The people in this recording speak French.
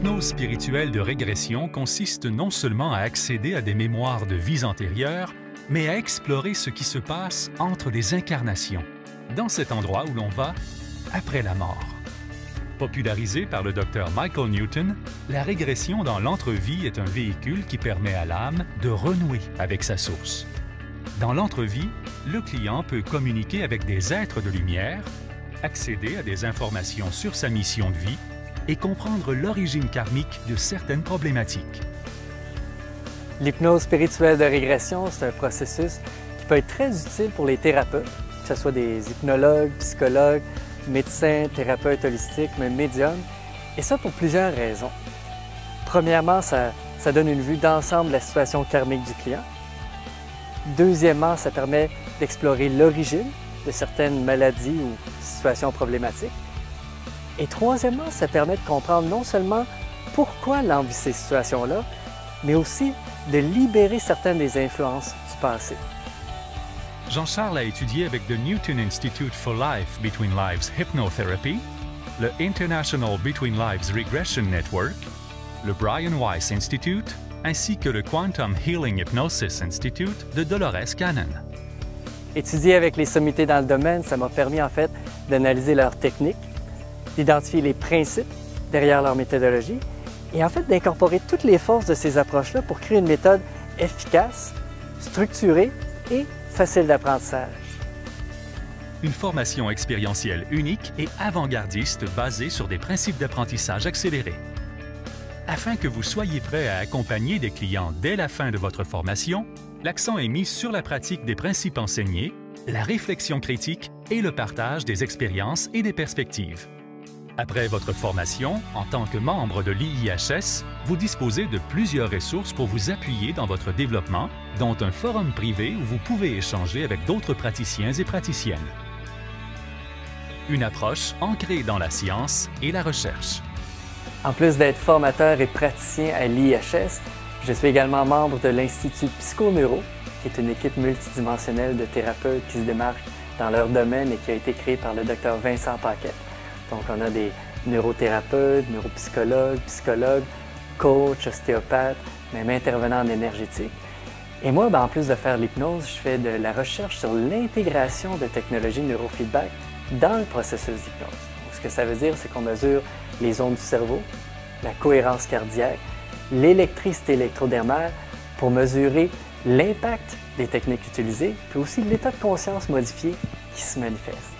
L'hypnose spirituelle de régression consiste non seulement à accéder à des mémoires de vies antérieures, mais à explorer ce qui se passe entre les incarnations, dans cet endroit où l'on va après la mort. Popularisée par le Dr Michael Newton, la régression dans l'entrevie est un véhicule qui permet à l'âme de renouer avec sa source. Dans l'entrevie, le client peut communiquer avec des êtres de lumière, accéder à des informations sur sa mission de vie et comprendre l'origine karmique de certaines problématiques. L'hypnose spirituelle de régression, c'est un processus qui peut être très utile pour les thérapeutes, que ce soit des hypnologues, psychologues, médecins, thérapeutes holistiques, même médiums, et ça pour plusieurs raisons. Premièrement, ça donne une vue d'ensemble de la situation karmique du client. Deuxièmement, ça permet d'explorer l'origine de certaines maladies ou situations problématiques. Et troisièmement, ça permet de comprendre non seulement pourquoi l'on vit ces situations-là, mais aussi de libérer certaines des influences du passé. Jean-Charles a étudié avec le Newton Institute for Life Between Lives Hypnotherapy, le International Between Lives Regression Network, le Brian Weiss Institute, ainsi que le Quantum Healing Hypnosis Institute de Dolores Cannon. Étudier avec les sommités dans le domaine, ça m'a permis en fait d'analyser leurs techniques, d'identifier les principes derrière leur méthodologie et en fait d'incorporer toutes les forces de ces approches-là pour créer une méthode efficace, structurée et facile d'apprentissage. Une formation expérientielle unique et avant-gardiste basée sur des principes d'apprentissage accélérés. Afin que vous soyez prêt à accompagner des clients dès la fin de votre formation, l'accent est mis sur la pratique des principes enseignés, la réflexion critique et le partage des expériences et des perspectives. Après votre formation, en tant que membre de l'IIHS, vous disposez de plusieurs ressources pour vous appuyer dans votre développement, dont un forum privé où vous pouvez échanger avec d'autres praticiens et praticiennes. Une approche ancrée dans la science et la recherche. En plus d'être formateur et praticien à l'IIHS, je suis également membre de l'Institut Psychoneuro, qui est une équipe multidimensionnelle de thérapeutes qui se démarquent dans leur domaine et qui a été créée par le Dr Vincent Paquette. Donc, on a des neurothérapeutes, neuropsychologues, psychologues, coachs, ostéopathes, même intervenants en énergétique. Et moi, en plus de faire l'hypnose, je fais de la recherche sur l'intégration de technologies neurofeedback dans le processus d'hypnose. Donc, ce que ça veut dire, c'est qu'on mesure les ondes du cerveau, la cohérence cardiaque, l'électricité électrodermale pour mesurer l'impact des techniques utilisées, puis aussi l'état de conscience modifié qui se manifeste.